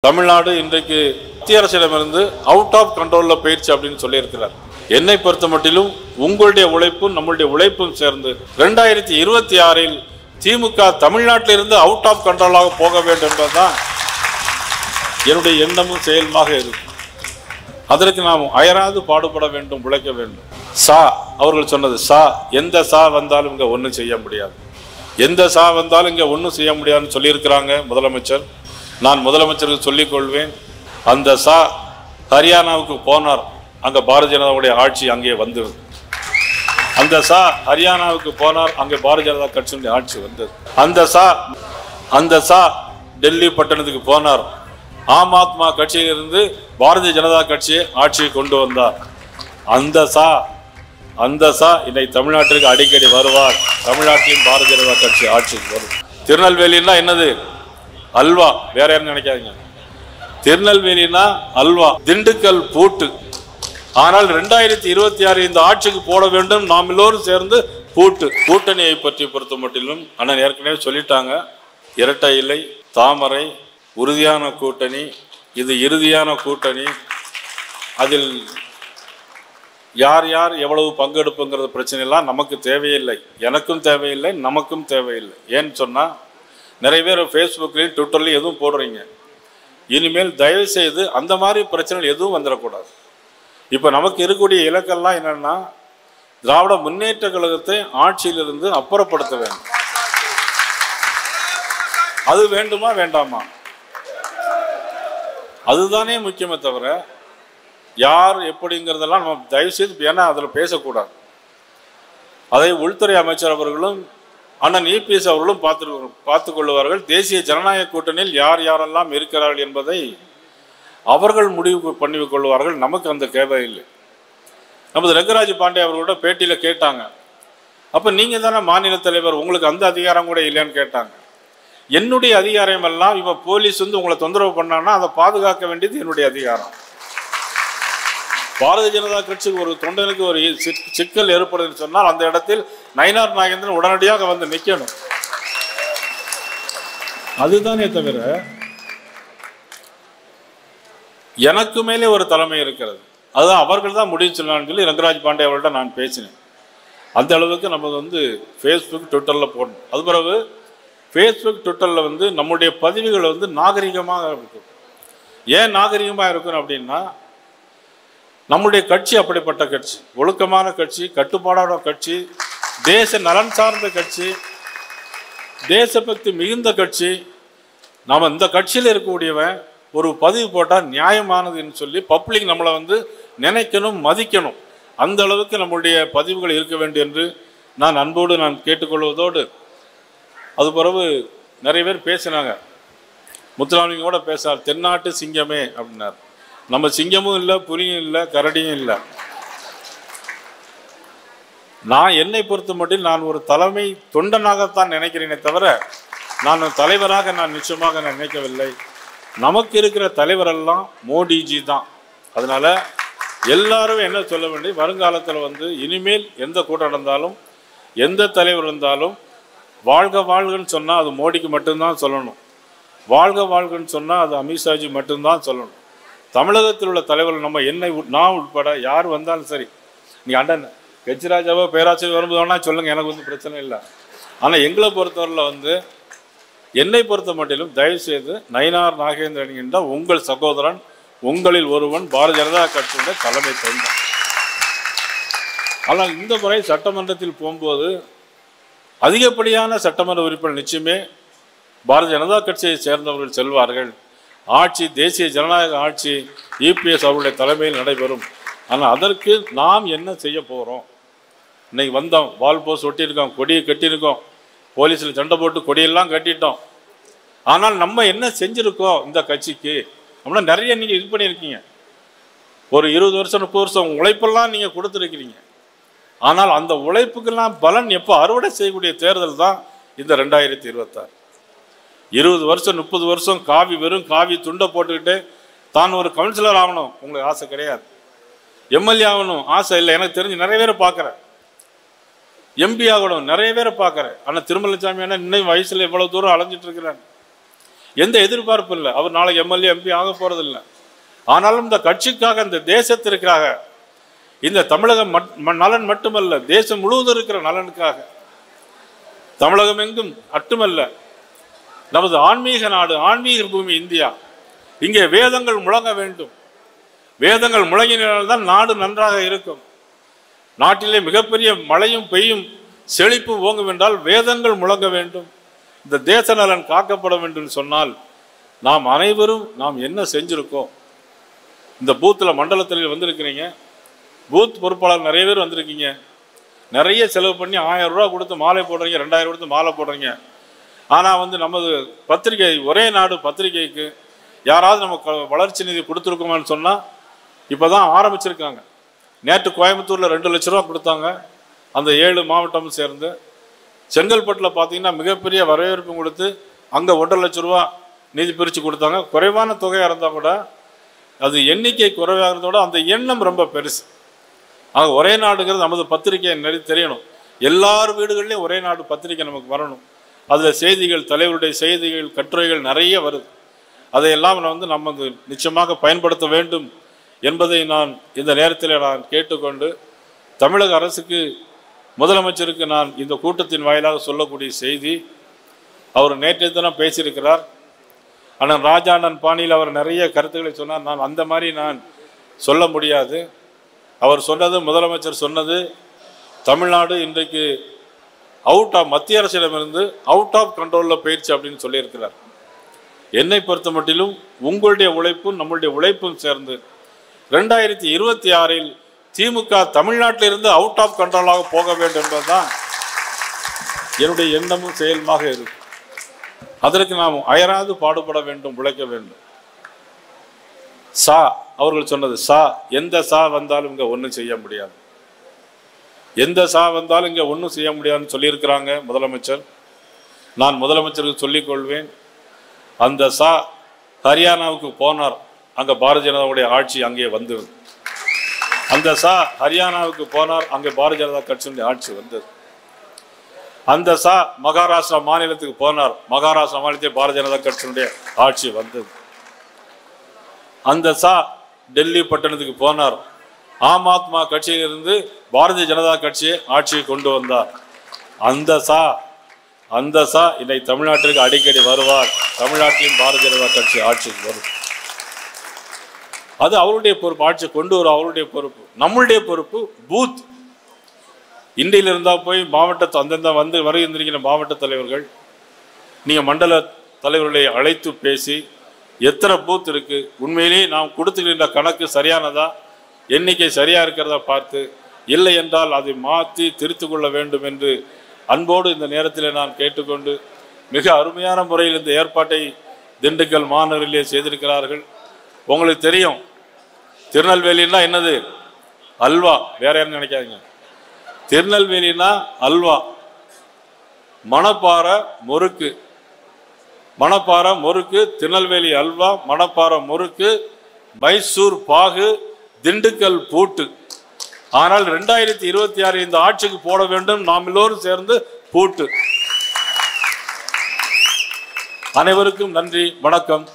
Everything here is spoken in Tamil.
தமிழ்நாடு இன்றைக்கு மத்திய அரசிடமிருந்து அவுட் ஆஃப் கண்ட்ரோல்ல போயிடுச்சு அப்படின்னு சொல்லியிருக்கிறார். என்னை பொறுத்த மட்டிலும் உங்களுடைய உழைப்பும் நம்மளுடைய உழைப்பும் சேர்ந்து 2026 திமுக தமிழ்நாட்டிலிருந்து அவுட் ஆஃப் கண்ட்ரோலாக போக வேண்டும் என்பதுதான் என்னுடைய எண்ணமும் செயலுமாக இருக்கும். அதற்கு நாம் அயராது பாடுபட வேண்டும், உழைக்க வேண்டும். சா அவர்கள் சொன்னது சா, எந்த சா வந்தாலும் இங்கே ஒன்றும் செய்ய முடியாது, எந்த சா வந்தாலும் இங்கே ஒன்றும் செய்ய முடியாதுன்னு சொல்லியிருக்கிறாங்க முதலமைச்சர். நான் முதலமைச்சருக்கு சொல்லிக் கொள்வேன், அந்த சா ஹரியானாவுக்கு போனார், அங்கே பாரதிய ஜனதாவுடைய ஆட்சி அங்கே வந்தது. அந்த சா ஹரியானாவுக்கு போனார், அங்கே பாரதிய ஜனதா கட்சியினுடைய ஆட்சி வந்தது. அந்த சா டெல்லி பட்டணத்துக்கு போனார், ஆம் ஆத்மா கட்சியிலிருந்து பாரதிய ஜனதா கட்சியை ஆட்சியை கொண்டு வந்தார். அந்த சா இன்னைக்கு தமிழ்நாட்டிற்கு அடிக்கடி வருவார். தமிழ்நாட்டிலும் பாரதிய ஜனதா கட்சி ஆட்சிக்கு வரும். திருநெல்வேலின்னா என்னது? அல்வா. வேற யாரும் நினைக்காதீங்க. திருநெல்வேலினா அல்வா, திண்டுக்கல் பூட்டு. ஆனால் 2026 இந்த ஆட்சிக்கு போட வேண்டும், நாம் எல்லோரும் சேர்ந்து பூட்டு. கூட்டணியை பற்றி பொறுத்த மட்டிலும் அண்ணன் ஏற்கனவே சொல்லிட்டாங்க, இரட்டை இலை, தாமரை, உறுதியான கூட்டணி, இது இறுதியான கூட்டணி. அதில் யார் யார் எவ்வளவு பங்கெடுப்புங்கிறது பிரச்சனை எல்லாம் நமக்கு தேவையில்லை, எனக்கும் தேவையில்லை, நமக்கும் தேவையில்லை. ஏன்னு சொன்னால் நிறைய பேர் ஃபேஸ்புக்லேயும் ட்விட்டர்லையும் எதுவும் போடுறீங்க. இனிமேல் தயவு செய்து அந்த மாதிரி பிரச்சனைகள் எதுவும் வந்துடக்கூடாது. இப்போ நமக்கு இருக்கக்கூடிய இலக்கெல்லாம் என்னென்னா, திராவிட முன்னேற்ற கழகத்தை ஆட்சியிலிருந்து அப்புறப்படுத்த வேண்டும். அது வேண்டுமா வேண்டாமா? அதுதானே முக்கியமே தவிர யார் எப்படிங்கிறதெல்லாம் நம்ம தயவு செய்து ஏன்னா அதில் பேசக்கூடாது. அதை உள்துறை அமைச்சர் அவர்களும் அண்ணன் இபிஎஸ் அவர்களும் பார்த்து கொள்ளுவார்கள். தேசிய ஜனநாயக கூட்டணியில் யார் யாரெல்லாம் இருக்கிறார்கள் என்பதை அவர்கள் முடிவு பண்ணி கொள்வார்கள். நமக்கு அந்த தேவை இல்லை. நமது ரங்கராஜ் பாண்டே அவர்களோட பேட்டியில் கேட்டாங்க, அப்போ நீங்கள் தானே மாநில தலைவர், உங்களுக்கு அந்த அதிகாரம் கூட இல்லைன்னு கேட்டாங்க. என்னுடைய அதிகாரம் எல்லாம் இப்போ போலீஸ் வந்து உங்களை தொந்தரவு பண்ணான்னா அதை பாதுகாக்க வேண்டியது என்னுடைய அதிகாரம். பாரதிய ஜனதா கட்சிக்கு ஒரு தொண்டனுக்கு ஒரு சிக்கல் ஏற்படுதுன்னு சொன்னால் அந்த இடத்தில் நயினார் நாகேந்திரன் உடனடியாக வந்து நிற்கணும். அதுதானே தவிர எனக்கு மேலே ஒரு தலைமை இருக்கிறது, அதுதான் அவர்கள் தான் முடிவு சொல்லலாம்னு சொல்லி ரங்கராஜ் பாண்டே அவர்கள்ட்ட நான் பேசினேன். அந்த அளவுக்கு நம்ம வந்து ஃபேஸ்புக் ட்விட்டரில் போடணும். அது பிறகு ஃபேஸ்புக் ட்விட்டரில் வந்து நம்முடைய பதிவுகள் வந்து நாகரிகமாக இருக்கும். ஏன் நாகரிகமாக இருக்கணும் அப்படின்னா, நம்முடைய கட்சி அப்படிப்பட்ட கட்சி, ஒழுக்கமான கட்சி, கட்டுப்பாடான கட்சி, தேச நலன் சார்ந்த கட்சி, தேசபக்தி மிகுந்த கட்சி. நாம் இந்த கட்சியில் இருக்கக்கூடியவன் ஒரு பதிவு போட்டால் நியாயமானதுன்னு சொல்லி பப்ளிக் நம்மளை வந்து நினைக்கணும், மதிக்கணும். அந்த அளவுக்கு நம்முடைய பதிவுகள் இருக்க வேண்டும் என்று நான் அன்போடு நான் கேட்டுக்கொள்வதோடு, அது பிறகு நிறைய பேர் பேசினாங்க. முத்துராமலிங்க கூட பேசினார், தென்னாட்டு சிங்கமே அப்படின்னார். நம்ம சிங்கமும் இல்லை, புலியும் இல்லை, கரடியும் இல்லை. நான் என்னை பொறுத்த மட்டும் நான் ஒரு தலைமை தொண்டனாகத்தான் நினைக்கிறேனே தவிர நான் தலைவராக நான் நிச்சயமாக நான் நினைக்கவில்லை. நமக்கு இருக்கிற தலைவரெல்லாம் மோடிஜி தான். அதனால எல்லாரும் என்ன சொல்ல வேண்டிய, வருங்காலத்தில் வந்து இனிமேல் எந்த கூட்டம் நடந்தாலும் எந்த தலைவர் இருந்தாலும் வாழ்க வாழ்கன்னு சொன்னால் அது மோடிக்கு மட்டும்தான் சொல்லணும், வாழ்க வாழ்கன்னு சொன்னால் அது அமித்ஷாஜி மட்டும்தான் சொல்லணும். தமிழகத்தில் உள்ள தலைவர்கள் நம்ம நான் உட்பட யார் வந்தாலும் சரி, நீங்கள் அண்ணன் கெஜ்ராஜாவோ பேராசிரியர் வரும்போது வேணால் சொல்லுங்கள், எனக்கு வந்து பிரச்சனை இல்லை. ஆனால் எங்களை பொறுத்தவரையில் வந்து என்னை பொறுத்த மட்டிலும் தயவுசெய்து நயினார் நாகேந்திரன் என்ற உங்கள் சகோதரன், உங்களில் ஒருவன் பாரதிய ஜனதா கட்சியுடைய தலைமை தொண்டன். ஆனால் இந்த முறை சட்டமன்றத்தில் போகும்போது அதிகப்படியான சட்டமன்ற உறுப்பினர் நிச்சயமே பாரதிய ஜனதா கட்சியை சேர்ந்தவர்கள் செல்வார்கள். ஆட்சி தேசிய ஜனநாயக ஆட்சி இபிஎஸ் அவருடைய தலைமையில் நடைபெறும். ஆனால் அதற்கு நாம் என்ன செய்ய போகிறோம்? இன்னைக்கு வந்தோம், வால் போஸ்ட் ஒட்டியிருக்கோம், கொடியை கட்டியிருக்கோம், போலீஸில் சண்டை போட்டு கொடியெல்லாம் கட்டிட்டோம். ஆனால் நம்ம என்ன செஞ்சுருக்கோம் இந்த கட்சிக்கு அப்படின்னா நிறைய நீங்கள் இது பண்ணியிருக்கீங்க. ஒரு 20 வருஷம் 30 வருஷம் உழைப்பெல்லாம் நீங்கள் கொடுத்துருக்கிறீங்க. ஆனால் அந்த உழைப்புக்கெல்லாம் பலன் எப்போ அறுவடை செய்யக்கூடிய தேர்தல் தான் இந்த 2026. 20 வருஷம் 30 வருஷம் வெறும் காவி துண்டை போட்டுக்கிட்டு தான் ஒரு கவுன்சிலர் ஆகணும் உங்களுக்கு ஆசை கிடையாது, எம்எல்ஏ ஆகணும் ஆசை இல்லை. எனக்கு தெரிஞ்சு நிறைய பேரை பார்க்குறேன், எம்பி ஆகணும் நிறைய பேரை பார்க்குறேன். ஆனால் திருமலசாமி அண்ணா இன்னும் வயசில் எவ்வளோ தூரம் அலைஞ்சிட்டு இருக்கிறாங்க. எந்த எதிர்பார்ப்பு இல்லை. அவர் நாளைக்கு எம்எல்ஏ எம்பி ஆக போறதில்லை. ஆனாலும் இந்த கட்சிக்காக, இந்த தேசத்திற்காக, இந்த தமிழக நலன் மட்டுமல்ல, தேசம் முழுவதும் இருக்கிற நலனுக்காக, தமிழகம் எங்கும் மட்டுமல்ல, நமது ஆன்மீக நாடு, ஆன்மீக பூமி இந்தியா, இங்கே வேதங்கள் முழங்க வேண்டும். வேதங்கள் முழங்கினால்தான் நாடு நன்றாக இருக்கும். நாட்டிலே மிகப்பெரிய மழையும் பெய்யும் செழிப்பும் ஓங்கும் என்றால் வேதங்கள் முழங்க வேண்டும். இந்த தேச நலன் காக்கப்பட வேண்டும் சொன்னால் நாம் அனைவரும் நாம் என்ன செஞ்சிருக்கோம்? இந்த பூத்தில் மண்டலத்தில் வந்திருக்கிறீங்க, பூத் பொறுப்பாளர் நிறைய பேர் வந்திருக்கீங்க. நிறைய செலவு பண்ணி 1000 ரூபா கொடுத்து மாலை போடுறீங்க, 2000 கொடுத்து மாலை போடுறீங்க. ஆனால் நமது பத்திரிகை, ஒரே நாடு பத்திரிகைக்கு யாராவது நமக்கு வளர்ச்சி நிதி கொடுத்துருக்கோமான்னு சொன்னால் இப்போ தான் ஆரம்பிச்சிருக்காங்க. நேற்று கோயம்புத்தூரில் 2 லட்ச ரூபா கொடுத்தாங்க, அந்த 7 மாவட்டமும் சேர்ந்து. செங்கல்பட்டில் பார்த்தீங்கன்னா மிகப்பெரிய வரவேற்பு கொடுத்து அங்கே 1.5 லட்ச ரூபா நிதி பிரித்து கொடுத்தாங்க. குறைவான தொகையாக இருந்தால் கூட, அது எண்ணிக்கை குறைவாக இருந்தோட அந்த எண்ணம் ரொம்ப பெருசு. ஆக ஒரே நாடுங்கிறது நமது பத்திரிகை நிறைய தெரியணும். எல்லார் வீடுகள்லேயும் ஒரே நாடு பத்திரிகை நமக்கு வரணும். அதில் செய்திகள், தலைவருடைய செய்திகள், கட்டுரைகள் நிறைய வருது. அதையெல்லாம் நம்ம நிச்சயமாக பயன்படுத்த வேண்டும் என்பதை நான் இந்த நேரத்தில் நான் கேட்டுக்கொண்டு, தமிழக அரசுக்கு, முதலமைச்சருக்கு நான் இந்த கூட்டத்தின் வாயிலாக சொல்லக்கூடிய செய்தி, அவர் நேற்றைய தினம் பேசியிருக்கிறார். ஆனால் ராஜாண்ணன் பாணியில் அவர் நிறைய கருத்துக்களை சொன்னார். நான் அந்த மாதிரி நான் சொல்ல முடியாது. அவர் சொன்னது, முதலமைச்சர் சொன்னது, தமிழ்நாடு இன்றைக்கு மத்திய அரசிடமிருந்து அவுட் ஆஃப் கண்ட்ரோலில் போயிடுச்சு அப்படின்னு சொல்லியிருக்கிறார். என்னை பொறுத்த மட்டிலும் உங்களுடைய உழைப்பும் நம்மளுடைய உழைப்பும் சேர்ந்து 2026 திமுக தமிழ்நாட்டிலிருந்து அவுட் ஆஃப் கண்ட்ரோலாக போக வேண்டும் என்பதுதான் என்னுடைய எண்ணமும் செயலுமாக இருக்கு. அதற்கு நாம் அயராது பாடுபட வேண்டும், உழைக்க வேண்டும். அவர்கள் சொன்னது எந்த வந்தாலும் இங்க ஒன்றும் செய்ய முடியாது, எந்த வந்தாலும் இங்க ஒன்றும் செய்ய முடியாதுன்னு சொல்லியிருக்கிறாங்க முதலமைச்சர். நான் முதலமைச்சருக்கு சொல்லிக் கொள்வேன், அந்த ஹரியானாவுக்கு போனார், அங்க பாரதிய ஜனதாவுடைய ஆட்சி அங்கே வந்தது. அந்த ஹரியானாவுக்கு போனார், அங்கே பாரதிய ஜனதா கட்சியினுடைய ஆட்சி வந்தது. அந்த மகாராஷ்டிரா மாநிலத்துக்கு போனார், மகாராஷ்டிரா மாநிலத்தில் பாரதிய ஜனதா கட்சியினுடைய ஆட்சி வந்தது. அந்த டெல்லி பட்டணத்துக்கு போனார், ஆம் ஆத்மா கட்சியிலிருந்து பாரதிய ஜனதா கட்சியை ஆட்சியை கொண்டு வந்தார். அந்த இன்னைக்கு தமிழ்நாட்டிற்கு அடிக்கடி வருவார், தமிழ்நாட்டிலும் பாரதிய ஜனதா கட்சி ஆட்சிக்கு வரும். அது அவருடைய பொறுப்பு, ஆட்சி கொண்டு வரும் அவருடைய பொறுப்பு. நம்மளுடைய பொறுப்பு பூத். இந்தியில் இருந்தால் போய் மாவட்ட அந்தந்த வருகின்ற மாவட்ட தலைவர்கள், நீங்கள் மண்டல தலைவர்களை அழைத்து பேசி எத்தனை பூத் இருக்கு, உண்மையிலேயே நாம் கொடுத்துக்கின்ற கணக்கு சரியானதா, எண்ணிக்கை சரியா இருக்கிறதா பார்த்து, இல்லை என்றால் அதை மாற்றி திருத்து கொள்ள வேண்டும் என்று அன்போடு இந்த நேரத்தில் நான் கேட்டுக்கொண்டு, மிக அருமையான முறையில் இந்த ஏற்பாட்டை திண்டுக்கல் மாநகரிலே செய்திருக்கிறார்கள். உங்களுக்கு தெரியும், திருநெல்வேலின்னா என்னது? அல்வா. வேற யாரும் நினைக்காதீங்க, திருநெல்வேலினா அல்வா. மணப்பாறை முறுக்கு, மணப்பாறை முறுக்கு, திருநெல்வேலி அல்வா, மணப்பாறை முறுக்கு, மைசூர் பாகு, திண்டுக்கல் பூட்டு. ஆனால் 2026 இந்த ஆட்சிக்கு போட வேண்டும் நாம் எல்லோரும் சேர்ந்து பூட்டு. அனைவருக்கும் நன்றி, வணக்கம்.